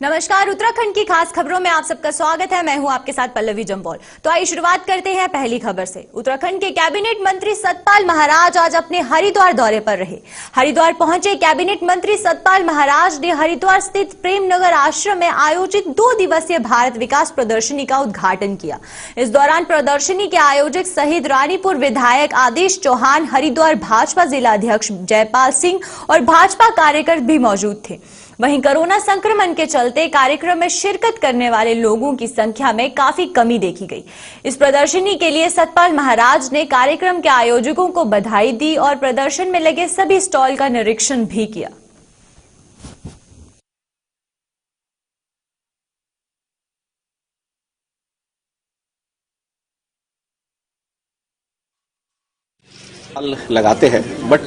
नमस्कार, उत्तराखंड की खास खबरों में आप सबका स्वागत है। मैं हूं आपके साथ पल्लवी जम्वाल। तो आइए शुरुआत करते हैं पहली खबर से। उत्तराखंड के कैबिनेट मंत्री सतपाल महाराज आज अपने हरिद्वार दौरे पर रहे। हरिद्वार पहुंचे कैबिनेट मंत्री सतपाल महाराज ने हरिद्वार स्थित प्रेमनगर आश्रम में आयोजित 2 दिवसीय भारत विकास प्रदर्शनी का उद्घाटन किया। इस दौरान प्रदर्शनी के आयोजक सहित रानीपुर विधायक आदेश चौहान, हरिद्वार भाजपा जिला अध्यक्ष जयपाल सिंह और भाजपा कार्यकर्ता भी मौजूद थे। वहीं कोरोना संक्रमण के चलते कार्यक्रम में शिरकत करने वाले लोगों की संख्या में काफी कमी देखी गई। इस प्रदर्शनी के लिए सतपाल महाराज ने कार्यक्रम के आयोजकों को बधाई दी और प्रदर्शन में लगे सभी स्टॉल का निरीक्षण भी किया। लगाते हैं, बट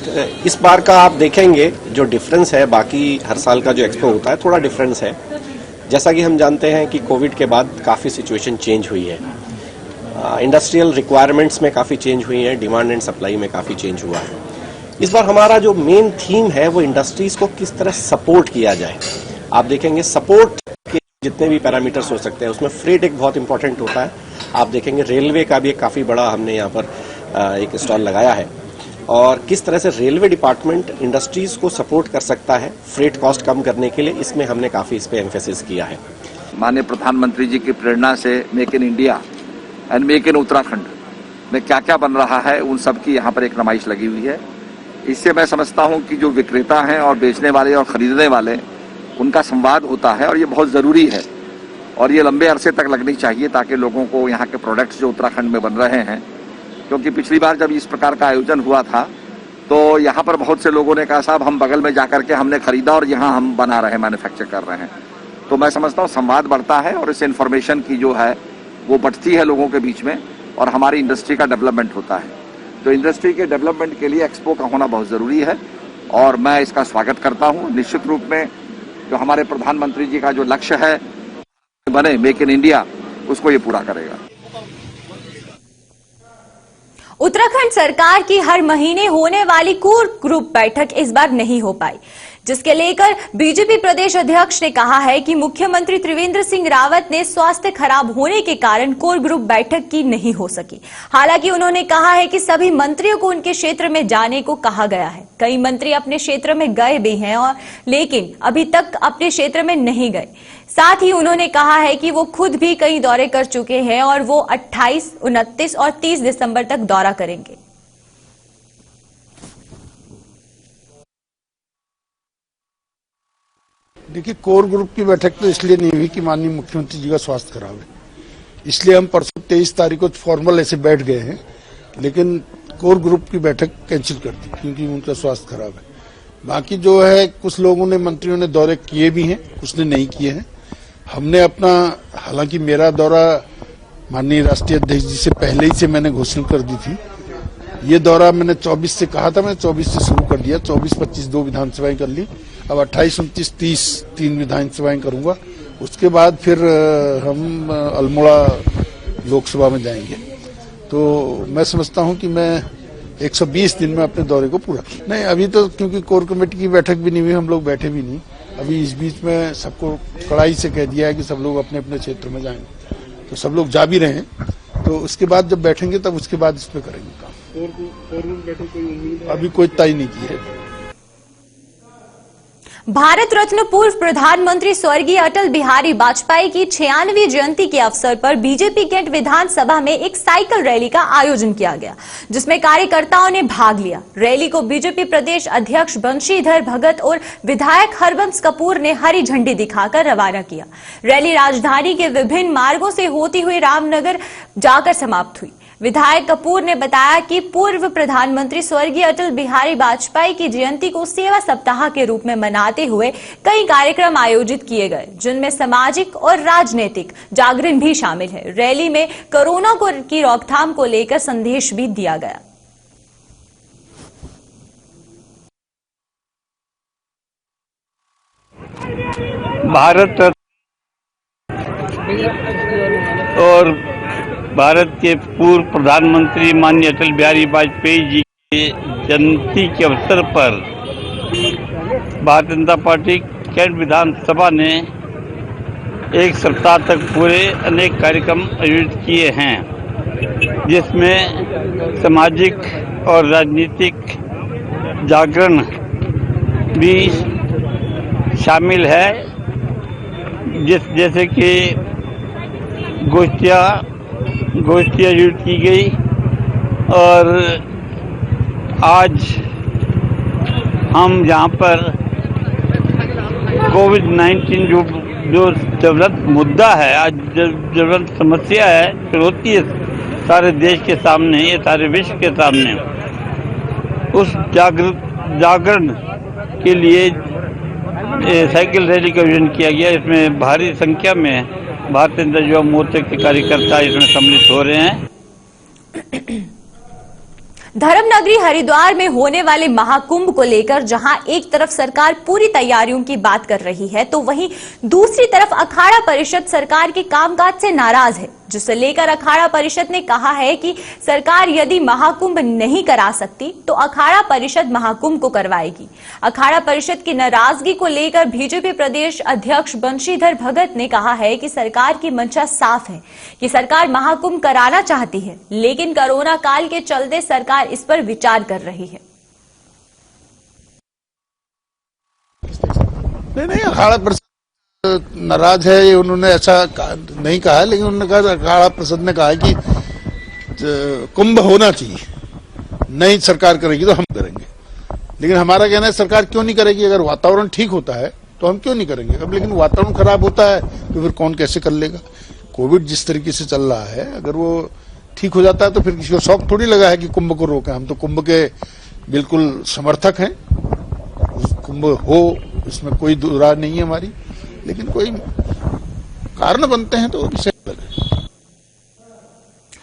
इस बार का आप देखेंगे जो डिफरेंस है, बाकी हर साल का जो एक्सपो होता है थोड़ा डिफरेंस है। जैसा कि हम जानते हैं कि कोविड के बाद काफ़ी सिचुएशन चेंज हुई है, इंडस्ट्रियल रिक्वायरमेंट्स में काफ़ी चेंज हुई है, डिमांड एंड सप्लाई में काफ़ी चेंज हुआ है। इस बार हमारा जो मेन थीम है वो इंडस्ट्रीज को किस तरह सपोर्ट किया जाए। आप देखेंगे सपोर्ट के जितने भी पैरामीटर्स हो सकते हैं उसमें फ्रेट एक बहुत इंपॉर्टेंट होता है। आप देखेंगे रेलवे का भी एक काफ़ी बड़ा हमने यहाँ पर एक स्टॉल लगाया है और किस तरह से रेलवे डिपार्टमेंट इंडस्ट्रीज को सपोर्ट कर सकता है फ्रेट कॉस्ट कम करने के लिए, इसमें हमने काफी इस पे एम्फेसिस किया है। माननीय प्रधानमंत्री जी की प्रेरणा से make in India and make in Uttarakhand में क्या क्या बन रहा है उन सब की यहाँ पर एक नुमाइश लगी हुई है। इससे मैं समझता हूँ कि जो विक्रेता हैं और बेचने वाले और खरीदने वाले उनका संवाद होता है और ये बहुत जरूरी है और ये लंबे अरसे तक लगनी चाहिए ताकि लोगों को यहाँ के प्रोडक्ट्स जो उत्तराखंड में बन रहे हैं, क्योंकि पिछली बार जब इस प्रकार का आयोजन हुआ था तो यहाँ पर बहुत से लोगों ने कहा साहब हम बगल में जाकर के हमने खरीदा और यहाँ हम बना रहे हैं, मैन्युफैक्चर कर रहे हैं। तो मैं समझता हूँ संवाद बढ़ता है और इस इन्फॉर्मेशन की जो है वो बढ़ती है लोगों के बीच में और हमारी इंडस्ट्री का डेवलपमेंट होता है। तो इंडस्ट्री के डेवलपमेंट के लिए एक्सपो का होना बहुत ज़रूरी है और मैं इसका स्वागत करता हूँ। निश्चित रूप में जो हमारे प्रधानमंत्री जी का जो लक्ष्य है बने मेक इन इंडिया, उसको ये पूरा करेगा। उत्तराखंड सरकार की हर महीने होने वाली कोर ग्रुप बैठक इस बार नहीं हो पाई, जिसके लेकर बीजेपी प्रदेश अध्यक्ष ने कहा है कि मुख्यमंत्री त्रिवेंद्र सिंह रावत ने स्वास्थ्य खराब होने के कारण कोर ग्रुप बैठक की नहीं हो सकी। हालांकि उन्होंने कहा है कि सभी मंत्रियों को उनके क्षेत्र में जाने को कहा गया है। कई मंत्री अपने क्षेत्र में गए भी हैं और लेकिन अभी तक अपने क्षेत्र में नहीं गए। साथ ही उन्होंने कहा है कि वो खुद भी कई दौरे कर चुके हैं और वो 28, 29 और 30 दिसंबर तक दौरा करेंगे। देखिए, कोर ग्रुप की बैठक तो इसलिए नहीं हुई कि माननीय मुख्यमंत्री जी का स्वास्थ्य खराब है, इसलिए हम परसों 23 तारीख को फॉर्मल ऐसे बैठ गए हैं, लेकिन कोर ग्रुप की बैठक कैंसिल कर दी क्योंकि उनका स्वास्थ्य खराब है। बाकी जो है कुछ लोगों ने, मंत्रियों ने दौरे किए भी हैं, कुछ ने नहीं किए हैं। हमने अपना, हालांकि मेरा दौरा माननीय राष्ट्रीय अध्यक्ष जी से पहले ही से मैंने घोषणा कर दी थी। ये दौरा मैंने 24 से कहा था, मैंने 24 से शुरू कर दिया। 24, 25 2 विधानसभाएं कर ली, अब 28, 29, 30 3 विधानसभाएं करूंगा। उसके बाद फिर हम अल्मोड़ा लोकसभा में जाएंगे। तो मैं समझता हूं कि मैं 120 दिन में अपने दौरे को पूरा नहीं, अभी तो क्योंकि कोर कमेटी की बैठक भी नहीं हुई, हम लोग बैठे भी नहीं। अभी इस बीच में सबको कड़ाई से कह दिया है कि सब लोग अपने अपने क्षेत्र में जाएंगे, तो सब लोग जा भी रहे हैं। तो उसके बाद जब बैठेंगे तब उसके बाद इस पे करेंगे काम। अभी कोई तय नहीं की है। भारत रत्न पूर्व प्रधानमंत्री स्वर्गीय अटल बिहारी वाजपेयी की 96वीं जयंती के अवसर पर बीजेपी कैंट विधानसभा में एक साइकिल रैली का आयोजन किया गया, जिसमें कार्यकर्ताओं ने भाग लिया। रैली को बीजेपी प्रदेश अध्यक्ष बंशीधर भगत और विधायक हरबंस कपूर ने हरी झंडी दिखाकर रवाना किया। रैली राजधानी के विभिन्न मार्गों से होती हुई रामनगर जाकर समाप्त हुई। विधायक कपूर ने बताया कि पूर्व प्रधानमंत्री स्वर्गीय अटल बिहारी वाजपेयी की जयंती को सेवा सप्ताह के रूप में मनाते हुए कई कार्यक्रम आयोजित किए गए, जिनमें सामाजिक और राजनीतिक जागरण भी शामिल है। रैली में कोरोना की रोकथाम को लेकर संदेश भी दिया गया। भारत और भारत के पूर्व प्रधानमंत्री माननीय अटल बिहारी वाजपेयी जी के जयंती के अवसर पर भारतीय जनता पार्टी कैंट विधानसभा ने एक सप्ताह तक पूरे अनेक कार्यक्रम आयोजित किए हैं, जिसमें सामाजिक और राजनीतिक जागरण भी शामिल है, जैसे कि गोष्ठियाँ आयोजित की गई। और आज हम यहाँ पर कोविड-19 जो ज्वलंत मुद्दा है, आज ज्वलंत समस्या है, चुनौती है सारे देश के सामने, ये सारे विश्व के सामने, उस जागरण के लिए साइकिल रैली का आयोजन किया गया। इसमें भारी संख्या में भारतीय जनता युवा मोर्चा के कार्यकर्ता इसमें सम्मिलित हो रहे हैं। धर्मनगरी हरिद्वार में होने वाले महाकुंभ को लेकर जहां एक तरफ सरकार पूरी तैयारियों की बात कर रही है, तो वहीं दूसरी तरफ अखाड़ा परिषद सरकार के कामकाज से नाराज है, जिसे लेकर अखाड़ा परिषद ने कहा है कि सरकार यदि महाकुंभ नहीं करा सकती तो अखाड़ा परिषद महाकुंभ को करवाएगी। अखाड़ा परिषद की नाराजगी को लेकर बीजेपी प्रदेश अध्यक्ष बंशीधर भगत ने कहा है कि सरकार की मंशा साफ है कि सरकार महाकुंभ कराना चाहती है, लेकिन कोरोना काल के चलते सरकार इस पर विचार कर रही है। नहीं, अखाड़ा परिषद नाराज है, ये उन्होंने ऐसा नहीं कहा है, लेकिन उन्होंने कहा, अखाड़ा परिषद ने कहा है कि कुंभ होना चाहिए, नहीं सरकार करेगी तो हम करेंगे। लेकिन हमारा कहना है सरकार क्यों नहीं करेगी? अगर वातावरण ठीक होता है तो हम क्यों नहीं करेंगे? अब लेकिन वातावरण खराब होता है तो फिर कौन कैसे कर लेगा? कोविड जिस तरीके से चल रहा है, अगर वो ठीक हो जाता है तो फिर किसी को शौक थोड़ी लगा है कि कुंभ को रोके। हम तो कुंभ के बिल्कुल समर्थक हैं, कुंभ हो इसमें कोई दुरार नहीं है हमारी, लेकिन कोई कारण बनते हैं तो वो विषय अलग है।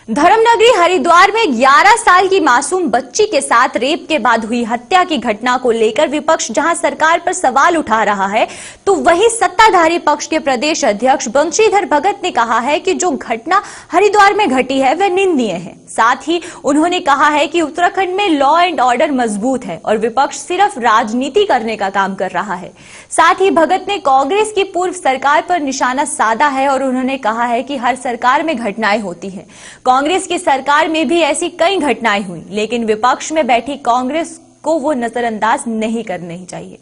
धर्मनगरी हरिद्वार में 11 साल की मासूम बच्ची के साथ रेप के बाद हुई हत्या की घटना को लेकर विपक्ष जहां सरकार पर सवाल उठा रहा है, तो वहीं सत्ताधारी पक्ष के प्रदेश अध्यक्ष बंशीधर भगत ने कहा है कि जो घटना हरिद्वार में घटी है वह निंदनीय है। साथ ही उन्होंने कहा है कि उत्तराखंड में लॉ एंड ऑर्डर मजबूत है और विपक्ष सिर्फ राजनीति करने का काम कर रहा है। साथ ही भगत ने कांग्रेस की पूर्व सरकार पर निशाना साधा है और उन्होंने कहा है कि हर सरकार में घटनाएं होती हैं। कांग्रेस की सरकार में भी ऐसी कई घटनाएं हुई, लेकिन विपक्ष में बैठी कांग्रेस को वो नजरअंदाज नहीं करनी चाहिए।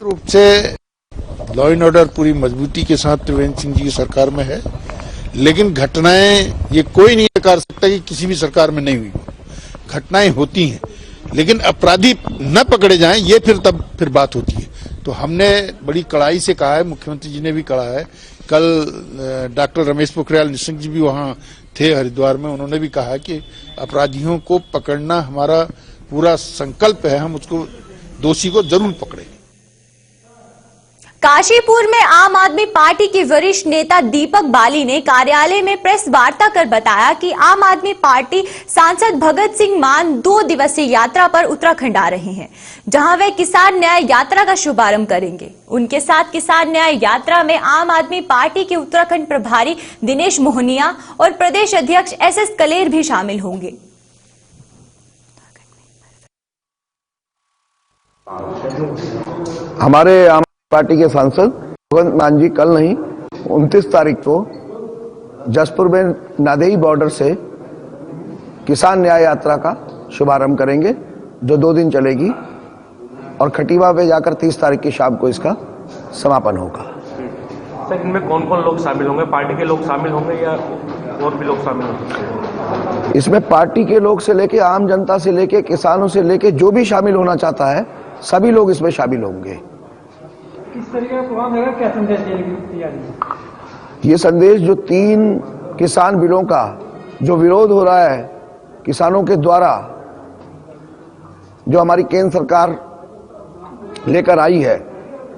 रूप से लॉ एंड ऑर्डर पूरी मजबूती के साथ त्रिवेंद्र सिंह जी की सरकार में है, लेकिन घटनाएं ये कोई नहीं कर सकता कि किसी भी सरकार में नहीं हुई। घटनाएं होती हैं, लेकिन अपराधी न पकड़े जाएं, ये फिर बात होती है। तो हमने बड़ी कड़ाई से कहा है, मुख्यमंत्री जी ने भी कहा है, कल डॉक्टर रमेश पोखरियाल निशंक जी भी वहां थे हरिद्वार में, उन्होंने भी कहा कि अपराधियों को पकड़ना हमारा पूरा संकल्प है, हम उसको दोषी को जरूर पकड़ेंगे। काशीपुर में आम आदमी पार्टी के वरिष्ठ नेता दीपक बाली ने कार्यालय में प्रेस वार्ता कर बताया कि आम आदमी पार्टी सांसद भगत सिंह मान 2 दिवसीय यात्रा पर उत्तराखंड आ रहे हैं, जहां वे किसान न्याय यात्रा का शुभारंभ करेंगे। उनके साथ किसान न्याय यात्रा में आम आदमी पार्टी के उत्तराखंड प्रभारी दिनेश मोहनिया और प्रदेश अध्यक्ष SS कलेर भी शामिल होंगे। हमारे आम पार्टी के सांसद भगवंत मान जी कल नहीं 29 तारीख को जसपुर में नादेई बॉर्डर से किसान न्याय यात्रा का शुभारंभ करेंगे, जो 2 दिन चलेगी और खटीवा पे जाकर 30 तारीख की शाम को इसका समापन होगा। सर, इनमें कौन कौन लोग शामिल होंगे? पार्टी के लोग शामिल होंगे या और भी लोग शामिल होंगे? इसमें पार्टी के लोग से लेके आम जनता से लेके किसानों से लेके जो भी शामिल होना चाहता है सभी लोग इसमें शामिल होंगे। किस तरीके का प्रोग्राम रहेगा, क्या संदेश देने की तैयारी है? ये संदेश जो 3 किसान बिलों का जो विरोध हो रहा है किसानों के द्वारा, जो हमारी केंद्र सरकार लेकर आई है,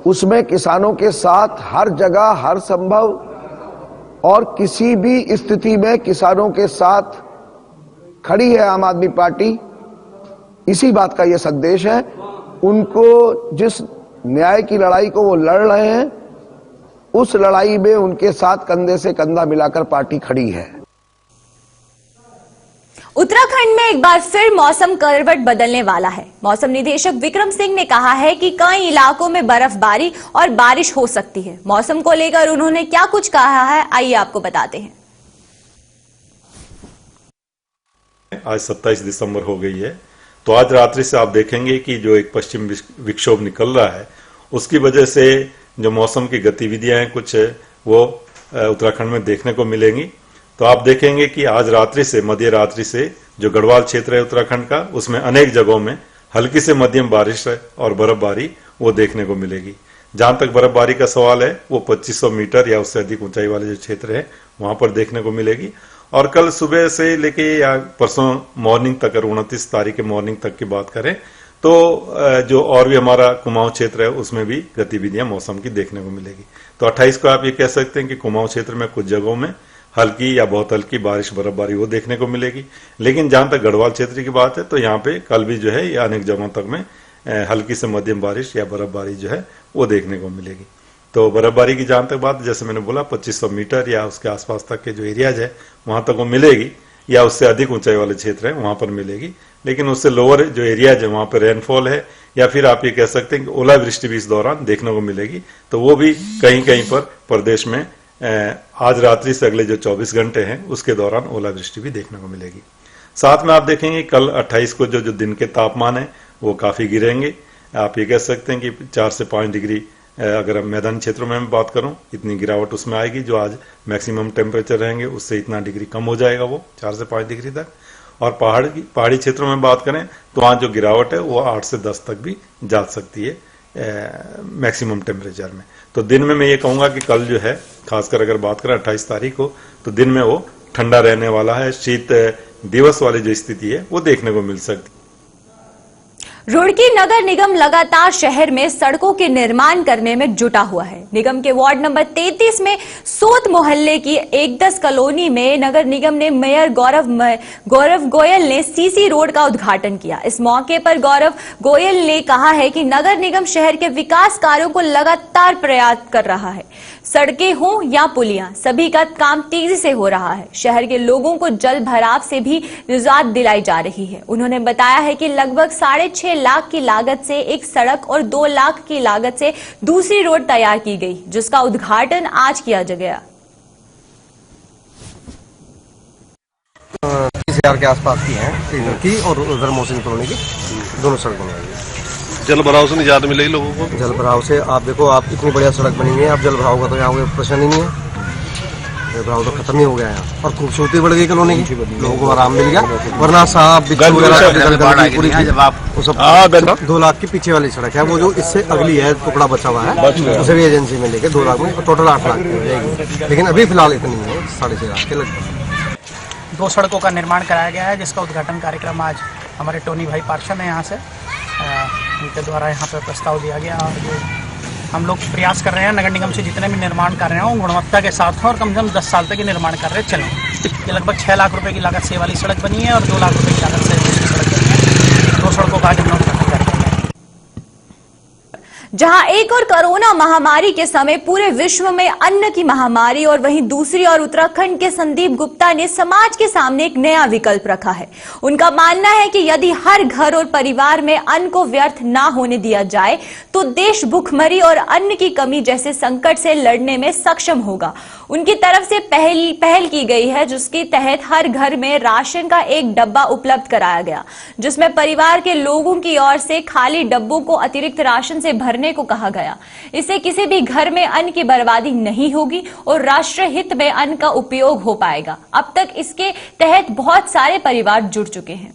उसमें किसानों के साथ हर जगह हर संभव और किसी भी स्थिति में किसानों के साथ खड़ी है आम आदमी पार्टी। इसी बात का यह संदेश है। उनको जिस न्याय की लड़ाई को वो लड़ रहे हैं, उस लड़ाई में उनके साथ कंधे से कंधा मिलाकर पार्टी खड़ी है। उत्तराखंड में एक बार फिर मौसम करवट बदलने वाला है। मौसम निदेशक विक्रम सिंह ने कहा है कि कई इलाकों में बर्फबारी और बारिश हो सकती है। मौसम को लेकर उन्होंने क्या कुछ कहा है, आइए आपको बताते हैं। आज 27 दिसंबर हो गई है, तो आज रात्रि से आप देखेंगे कि जो एक पश्चिम विक्षोभ निकल रहा है, उसकी वजह से जो मौसम की गतिविधियां हैं कुछ वो उत्तराखंड में देखने को मिलेंगी। तो आप देखेंगे कि आज रात्रि से, मध्य रात्रि से जो गढ़वाल क्षेत्र है उत्तराखंड का, उसमें अनेक जगहों में हल्की से मध्यम बारिश और बर्फबारी वो देखने को मिलेगी। जहां तक बर्फबारी का सवाल है, वो 2500 मीटर या उससे अधिक ऊंचाई वाले जो क्षेत्र है वहां पर देखने को मिलेगी। और कल सुबह से लेके या परसों मॉर्निंग तक, अगर 29 तारीख के मॉर्निंग तक की बात करें तो जो और भी हमारा कुमाऊं क्षेत्र है उसमें भी गतिविधियां मौसम की देखने को मिलेगी। तो 28 को आप ये कह सकते हैं कि कुमाऊं क्षेत्र में कुछ जगहों में हल्की या बहुत हल्की बारिश बर्फबारी वो देखने को मिलेगी। लेकिन जहां तक गढ़वाल क्षेत्र की बात है तो यहाँ पे कल भी जो है या अनेक जगहों तक में हल्की से मध्यम बारिश या बर्फबारी जो है वो देखने को मिलेगी। तो बर्फबारी की जहां तक बात, जैसे मैंने बोला 2500 मीटर या उसके आसपास तक के जो एरियाज है वहां तक वो मिलेगी, या उससे अधिक ऊंचाई वाले क्षेत्र है वहां पर मिलेगी। लेकिन उससे लोअर जो एरियाज है वहां पर रेनफॉल है, या फिर आप ये कह सकते हैं कि ओलावृष्टि भी इस दौरान देखने को मिलेगी। तो वो भी कहीं कहीं पर प्रदेश में आज रात्रि से अगले जो 24 घंटे हैं उसके दौरान ओलावृष्टि भी देखने को मिलेगी। साथ में आप देखेंगे कल 28 को जो दिन के तापमान है वो काफी गिरेंगे। आप ये कह सकते हैं कि 4 से 5 डिग्री, अगर मैदानी क्षेत्रों में मैं बात करूं, इतनी गिरावट उसमें आएगी। जो आज मैक्सिमम टेम्परेचर रहेंगे उससे इतना डिग्री कम हो जाएगा, वो 4 से 5 डिग्री तक। और पहाड़ी क्षेत्रों में बात करें तो वहां जो गिरावट है वो 8 से 10 तक भी जा सकती है मैक्सिमम टेम्परेचर में। तो दिन में मैं ये कहूंगा कि कल जो है, खासकर अगर बात करें 28 तारीख को, तो दिन में वो ठंडा रहने वाला है। शीत दिवस वाली जो स्थिति है वो देखने को मिल सकती है। रुड़की नगर निगम लगातार शहर में सड़कों के निर्माण करने में जुटा हुआ है। निगम के वार्ड नंबर 33 में सोत मोहल्ले की एकदस कॉलोनी में नगर निगम ने मेयर गौरव गोयल ने सीसी रोड का उद्घाटन किया। इस मौके पर गौरव गोयल ने कहा है कि नगर निगम शहर के विकास कार्यों को लगातार प्रयास कर रहा है। सड़कें हों या पुलियां, सभी का काम तेजी से हो रहा है। शहर के लोगों को जल भराव से भी निजात दिलाई जा रही है। उन्होंने बताया है कि लगभग 6.5 लाख की लागत से एक सड़क और 2 लाख की लागत से दूसरी रोड तैयार की गई, जिसका उद्घाटन आज किया गया। 30,000 के आसपास की है की और उधर मोहसिन कॉलोनी की दोनों सड़कों में। जल भराव से निजात मिलेगी लोगों को। जल भराव से आप देखो, आप इतनी बढ़िया सड़क बनी हुई है, आप जल भराव का तो यहाँ कोई प्रश्न ही नहीं है। जल भराव तो खत्म ही हो गया है और खूबसूरती बढ़ गई कॉलोनी की, लोगों को आराम मिल गया। वरना साहब पूरी 2 लाख की पीछे वाली सड़क है, वो जो इससे अगली है टुकड़ा बचा हुआ है, उसे भी एजेंसी में लेके 2 लाख में टोटल 8 लाख की हो जाएगी। लेकिन अभी फिलहाल इतनी है, 6.5 लाख के लगभग। 2 सड़कों का निर्माण कराया गया है, जिसका उद्घाटन कार्यक्रम आज हमारे टोनी भाई पार्षद हैं यहाँ से, उनके द्वारा यहाँ पर प्रस्ताव दिया गया। और जो हम लोग प्रयास कर रहे हैं नगर निगम से जितने भी निर्माण कर रहे हैं गुणवत्ता के साथ हैं और कम से कम 10 साल तक ये निर्माण कर रहे चलें। ये लगभग 6 लाख रुपए की लागत से वाली सड़क बनी है और 2 लाख रुपए की लागत से दूसरी सड़क बनी है। 2 सड़कों का आज हम लोग उद्घाटन करेंगे। जहां एक और कोरोना महामारी के समय पूरे विश्व में अन्न की महामारी और वहीं दूसरी ओर उत्तराखंड के संदीप गुप्ता ने समाज के सामने एक नया विकल्प रखा है। उनका मानना है कि यदि हर घर और परिवार में अन्न को व्यर्थ ना होने दिया जाए तो देश भूखमरी और अन्न की कमी जैसे संकट से लड़ने में सक्षम होगा। उनकी तरफ से पहल की गई है, जिसके तहत हर घर में राशन का एक डब्बा उपलब्ध कराया गया, जिसमें परिवार के लोगों की ओर से खाली डब्बों को अतिरिक्त राशन से भरने को कहा गया। इससे किसी भी घर में अन्न की बर्बादी नहीं होगी और राष्ट्र हित में अन्न का उपयोग हो पाएगा। अब तक इसके तहत बहुत सारे परिवार जुड़ चुके हैं।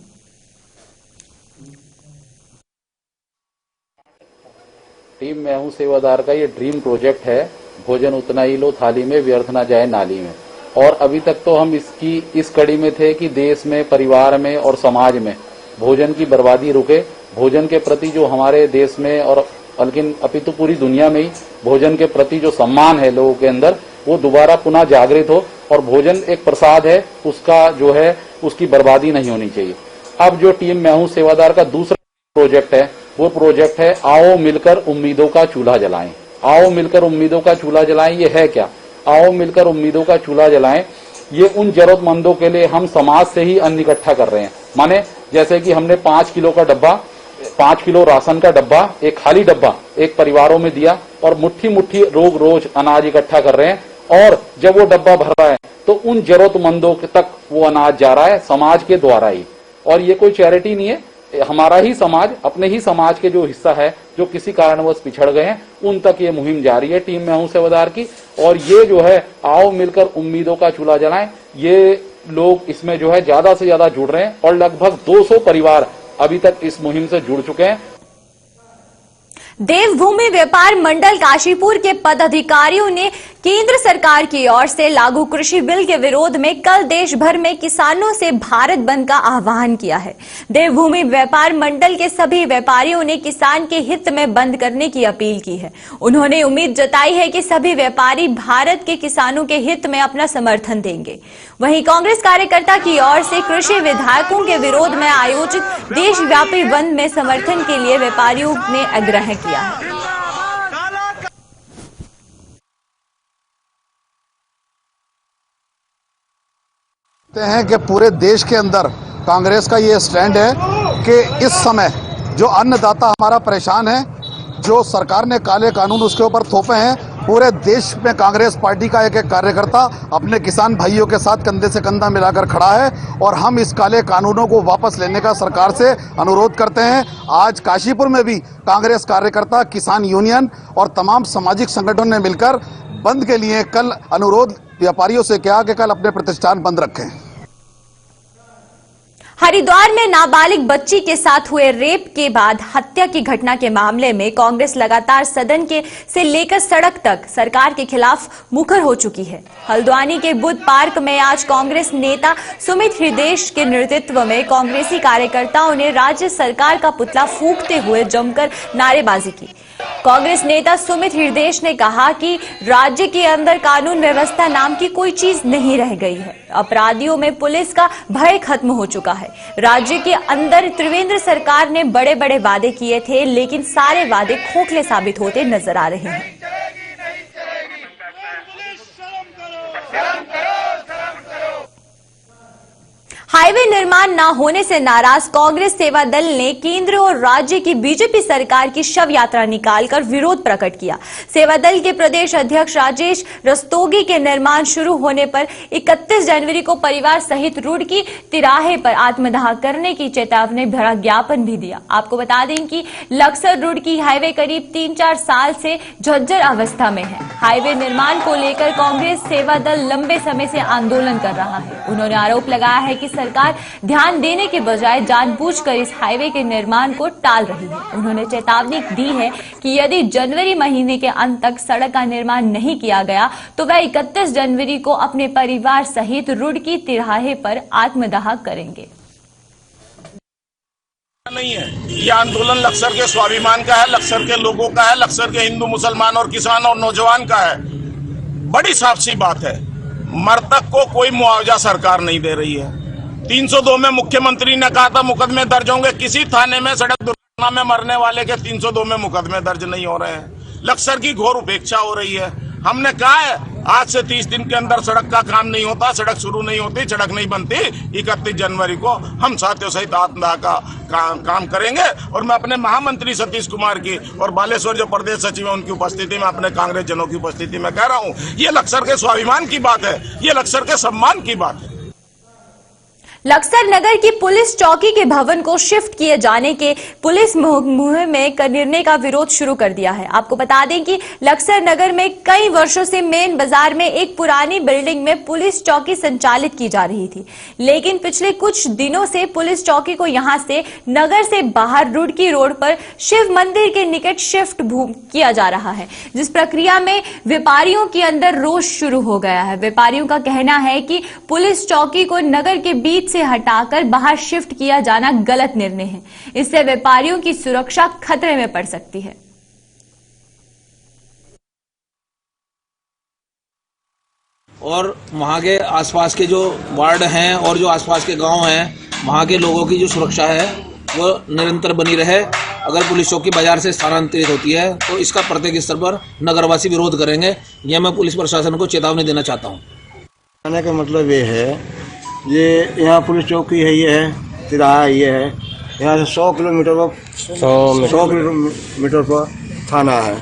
टीम मैं हूं सेवादार का ये ड्रीम प्रोजेक्ट है, भोजन उतना ही लो थाली में, व्यर्थ ना जाए नाली में। और अभी तक तो हम इस कड़ी में थे कि देश में, परिवार में और समाज में भोजन की बर्बादी रुके। भोजन के प्रति जो हमारे देश में और बल्कि अपितु पूरी दुनिया में ही भोजन के प्रति जो सम्मान है लोगों के अंदर, वो दोबारा पुनः जागृत हो। और भोजन एक प्रसाद है, उसका जो है उसकी बर्बादी नहीं होनी चाहिए। अब जो टीम मैं हूं सेवादार का दूसरा प्रोजेक्ट है, वो प्रोजेक्ट है आओ मिलकर उम्मीदों का चूल्हा जलाएं। आओ मिलकर उम्मीदों का चूल्हा जलाएं, ये है क्या? आओ मिलकर उम्मीदों का चूल्हा जलाएं। ये उन जरूरतमंदों के लिए हम समाज से ही अन्न इकट्ठा कर रहे हैं। माने जैसे कि हमने 5 किलो का डब्बा, 5 किलो राशन का डब्बा, एक खाली डब्बा एक परिवारों में दिया और मुट्ठी मुट्ठी रोज अनाज इकट्ठा कर रहे हैं। और जब वो डब्बा भर रहा है तो उन जरूरतमंदों तक वो अनाज जा रहा है समाज के द्वारा ही। और ये कोई चैरिटी नहीं है, हमारा ही समाज, अपने ही समाज के जो हिस्सा है जो किसी कारणवश पिछड़ गए हैं उन तक ये मुहिम जारी है टीम मैं हूं सेवादार की। और ये जो है आओ मिलकर उम्मीदों का चूल्हा जलाएं, ये लोग इसमें जो है ज्यादा से ज्यादा जुड़ रहे हैं और लगभग 200 परिवार अभी तक इस मुहिम से जुड़ चुके हैं। देवभूमि व्यापार मंडल काशीपुर के पदाधिकारियों ने केंद्र सरकार की ओर से लागू कृषि बिल के विरोध में कल देश भर में किसानों से भारत बंद का आह्वान किया है। देवभूमि व्यापार मंडल के सभी व्यापारियों ने किसान के हित में बंद करने की अपील की है। उन्होंने उम्मीद जताई है कि सभी व्यापारी भारत के किसानों के हित में अपना समर्थन देंगे। वहीं कांग्रेस कार्यकर्ता की ओर से कृषि विधायकों के विरोध में आयोजित देशव्यापी बंद में समर्थन के लिए व्यापारियों ने आग्रह किया है। हैं कि पूरे देश के अंदर कांग्रेस का ये स्टैंड है कि इस समय जो अन्नदाता हमारा परेशान है, जो सरकार ने काले कानून उसके ऊपर थोपे हैं, पूरे देश में कांग्रेस पार्टी का एक एक कार्यकर्ता अपने किसान भाइयों के साथ कंधे से कंधा मिलाकर खड़ा है और हम इस काले कानूनों को वापस लेने का सरकार से अनुरोध करते हैं। आज काशीपुर में भी कांग्रेस कार्यकर्ता, किसान यूनियन और तमाम सामाजिक संगठनों ने मिलकर बंद के लिए कल अनुरोध व्यापारियों से किया कि कल अपने प्रतिष्ठान बंद रखें। हरिद्वार में नाबालिग बच्ची के साथ हुए रेप के बाद हत्या की घटना के मामले में कांग्रेस लगातार सदन के से लेकर सड़क तक सरकार के खिलाफ मुखर हो चुकी है। हल्द्वानी के बुद्ध पार्क में आज कांग्रेस नेता सुमित हृदयेश के नेतृत्व में कांग्रेसी कार्यकर्ताओं ने राज्य सरकार का पुतला फूंकते हुए जमकर नारेबाजी की। कांग्रेस नेता सुमित हृदयेश ने कहा कि राज्य के अंदर कानून व्यवस्था नाम की कोई चीज नहीं रह गई है। अपराधियों में पुलिस का भय खत्म हो चुका है। राज्य के अंदर त्रिवेंद्र सरकार ने बड़े बड़े वादे किए थे, लेकिन सारे वादे खोखले साबित होते नजर आ रहे हैं। हाईवे निर्माण न होने से नाराज कांग्रेस सेवा दल ने केंद्र और राज्य की बीजेपी सरकार की शव यात्रा निकालकर विरोध प्रकट किया। सेवा दल के प्रदेश अध्यक्ष राजेश रस्तोगी के निर्माण शुरू होने पर 31 जनवरी को परिवार सहित रुड़की तिराहे पर आत्मदाह करने की चेतावनी भरा ज्ञापन भी दिया। आपको बता दें कि लक्सर रुड़की हाईवे करीब 3-4 साल से जर्जर अवस्था में है। हाईवे निर्माण को लेकर कांग्रेस सेवा दल लंबे समय से आंदोलन कर रहा है। उन्होंने आरोप लगाया है कि सरकार ध्यान देने के बजाय जानबूझकर इस हाईवे के निर्माण को टाल रही है। उन्होंने चेतावनी दी है कि यदि जनवरी महीने के अंत तक सड़क का निर्माण नहीं किया गया तो वह 31 जनवरी को अपने परिवार सहित रुड़की तिराहे पर आत्मदाह करेंगे। नहीं है, यह आंदोलन लक्सर के स्वाभिमान का है, लक्सर के लोगों का है, लक्सर के हिंदू मुसलमान और किसान और नौजवान का है। बड़ी साफ सी बात है, मृतक को कोई मुआवजा सरकार नहीं दे रही है। 302 में मुख्यमंत्री ने कहा था मुकदमे दर्ज होंगे, किसी थाने में सड़क दुर्घटना में मरने वाले के 302 में मुकदमे दर्ज नहीं हो रहे हैं। लक्सर की घोर उपेक्षा हो रही है। हमने कहा है आज से 30 दिन के अंदर सड़क का काम नहीं होता, सड़क शुरू नहीं होती, सड़क नहीं बनती, 31 जनवरी को हम साथियों सहित आत्मदाह का काम करेंगे। और मैं अपने महामंत्री सतीश कुमार की और बालेश्वर जो प्रदेश सचिव है उनकी उपस्थिति में, अपने कांग्रेस जनों की उपस्थिति में कह रहा हूँ, ये लक्सर के स्वाभिमान की बात है, ये लक्सर के सम्मान की बात है। लक्सर नगर की पुलिस चौकी के भवन को शिफ्ट किए जाने के पुलिस मुहिम में निर्णय का विरोध शुरू कर दिया है। आपको बता दें कि लक्सर नगर में कई वर्षों से मेन बाजार में एक पुरानी बिल्डिंग में पुलिस चौकी संचालित की जा रही थी, लेकिन पिछले कुछ दिनों से पुलिस चौकी को यहां से नगर से बाहर रुड़की रोड पर शिव मंदिर के निकट शिफ्ट किया जा रहा है, जिस प्रक्रिया में व्यापारियों के अंदर रोष शुरू हो गया है। व्यापारियों का कहना है कि पुलिस चौकी को नगर के बीच से हटाकर बाहर शिफ्ट किया जाना गलत निर्णय है। इससे व्यापारियों की सुरक्षा खतरे में पड़ सकती है। और वहां के आसपास के जो वार्ड हैं और जो आसपास के गांव हैं, वहां के लोगों की जो सुरक्षा है वो निरंतर बनी रहे। अगर पुलिस चौकी बाजार से स्थानांतरित होती है तो इसका प्रत्येक स्तर पर नगरवासी विरोध करेंगे। यह मैं पुलिस प्रशासन को चेतावनी देना चाहता हूं। कहने का मतलब ये है, ये यहाँ पुलिस चौकी है, ये है तिराहा, ये है यहाँ से 100 किलोमीटर पर 100 किलोमीटर पर थाना है।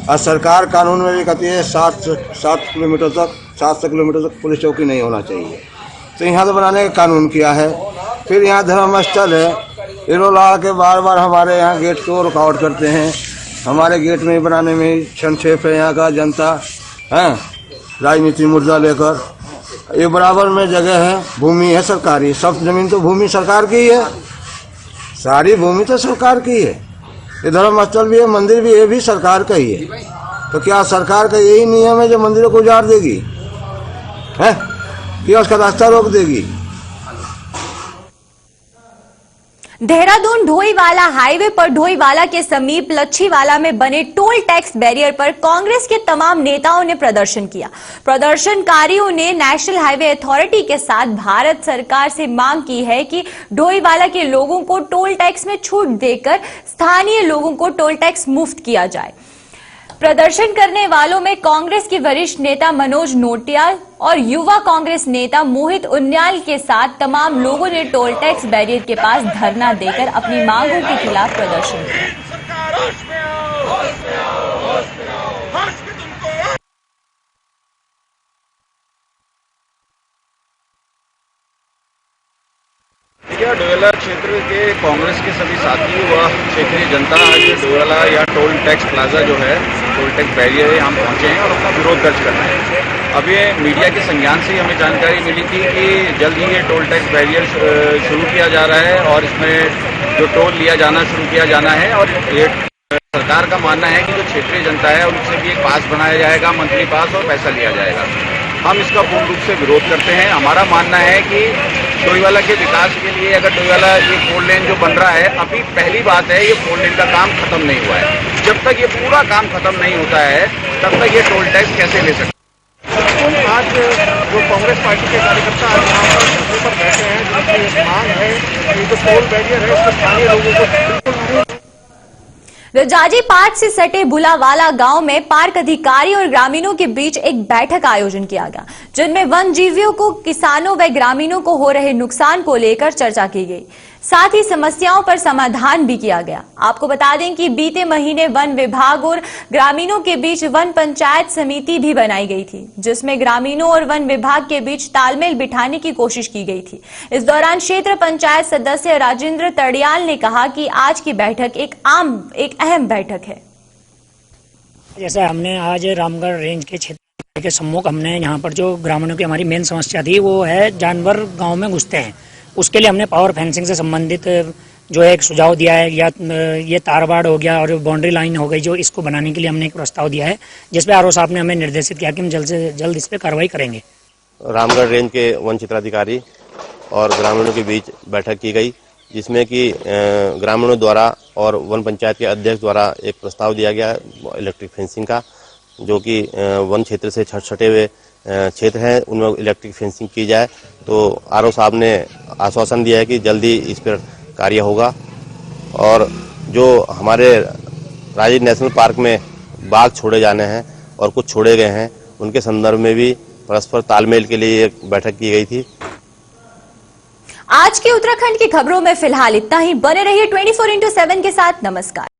और सरकार कानून में भी कहती है 7 किलोमीटर तक 700 किलोमीटर तक पुलिस चौकी नहीं होना चाहिए। तो यहाँ तो बनाने का कानून किया है। फिर यहाँ धर्मस्थल है, ये लोग ला के बार बार हमारे यहाँ गेट को रुकावट करते हैं। हमारे गेट में बनाने में संक्षेप है यहाँ का जनता है, राजनीति मुद्दा लेकर। ये बराबर में जगह है, भूमि है सरकारी, सब जमीन तो भूमि सरकार की है, सारी भूमि तो सरकार की है। ये धर्मस्थल भी है, मंदिर भी है, भी सरकार का ही है। तो क्या सरकार का यही नियम है जो मंदिरों को उजाड़ देगी है, कि उसका रास्ता रोक देगी? देहरादून ढोईवाला हाईवे पर ढोईवाला के समीप लच्छीवाला में बने टोल टैक्स बैरियर पर कांग्रेस के तमाम नेताओं ने प्रदर्शन किया। प्रदर्शनकारियों ने नेशनल हाईवे अथॉरिटी के साथ भारत सरकार से मांग की है कि ढोईवाला के लोगों को टोल टैक्स में छूट देकर स्थानीय लोगों को टोल टैक्स मुफ्त किया जाए। प्रदर्शन करने वालों में कांग्रेस के वरिष्ठ नेता मनोज नोटियाल और युवा कांग्रेस नेता मोहित उनियाल के साथ तमाम लोगों ने टोल टैक्स बैरियर के पास धरना देकर अपनी मांगों के खिलाफ प्रदर्शन किया। डोईवाला क्षेत्र के कांग्रेस के सभी साथी व क्षेत्रीय जनता आज डोईवाला या टोल टैक्स प्लाजा जो है, टोल टैक्स बैरियर है, हम पहुंचे हैं और अपना विरोध दर्ज कर रहे हैं। अब ये मीडिया के संज्ञान से हमें जानकारी मिली थी कि जल्द ही ये टोल टैक्स बैरियर शुरू किया जा रहा है और इसमें जो टोल लिया जाना शुरू किया जाना है। और ये सरकार का मानना है कि जो क्षेत्रीय जनता है उनसे भी एक पास बनाया जाएगा, मंथली पास, और पैसा लिया जाएगा। हम इसका पूर्ण रूप से विरोध करते हैं। हमारा मानना है कि डोईवाला के विकास के लिए अगर डोईवाला ये 4 लेन जो बन रहा है, अभी पहली बात है ये 4 लेन का काम खत्म नहीं हुआ है। जब तक ये पूरा काम खत्म नहीं होता है तब तक ये टोल टैक्स कैसे ले सकते? आज जो कांग्रेस पार्टी के कार्यकर्ता आज यहाँ पर धरने पर बैठे हैं, जिनकी एक मांग है कि जो टोल बैरियर है इसको स्थानीय लोगों को रजाजी पार्क से सटे बुलावाला गांव में पार्क अधिकारी और ग्रामीणों के बीच एक बैठक का आयोजन किया गया, जिनमें वन जीवियों को, किसानों व ग्रामीणों को हो रहे नुकसान को लेकर चर्चा की गई। साथ ही समस्याओं पर समाधान भी किया गया। आपको बता दें कि बीते महीने वन विभाग और ग्रामीणों के बीच वन पंचायत समिति भी बनाई गई थी, जिसमें ग्रामीणों और वन विभाग के बीच तालमेल बिठाने की कोशिश की गई थी। इस दौरान क्षेत्र पंचायत सदस्य राजेंद्र तड़ियाल ने कहा कि आज की बैठक एक अहम बैठक है। जैसे हमने आज रामगढ़ रेंज के क्षेत्र के सम्मुख हमने यहाँ पर जो ग्रामीणों की हमारी मेन समस्या थी वो है जानवर गाँव में घुसते हैं। उसके लिए हमने पावर फेंसिंग से संबंधित जो है एक सुझाव दिया है, या ये तारबाड़ हो गया और बाउंड्री लाइन हो गई, जो इसको बनाने के लिए हमने एक प्रस्ताव दिया है, जिस पे आरओ साहब ने हमें निर्देशित किया कि हम जल्द से जल्द इस पे कार्रवाई करेंगे। रामगढ़ रेंज के वन क्षेत्राधिकारी और ग्रामीणों के बीच बैठक की गई, जिसमें कि ग्रामीणों द्वारा और वन पंचायत के अध्यक्ष द्वारा एक प्रस्ताव दिया गया इलेक्ट्रिक फेंसिंग का, जो कि वन क्षेत्र से छटे हुए क्षेत्र हैं उनमें इलेक्ट्रिक फेंसिंग की जाए। तो आरओ साहब ने आश्वासन दिया है कि जल्दी इस पर कार्य होगा। और जो हमारे राजीव नेशनल पार्क में बाघ छोड़े जाने हैं और कुछ छोड़े गए हैं, उनके संदर्भ में भी परस्पर तालमेल के लिए एक बैठक की गई थी। आज के उत्तराखंड की खबरों में फिलहाल इतना ही। बने रहिए 24x7 के साथ। नमस्कार।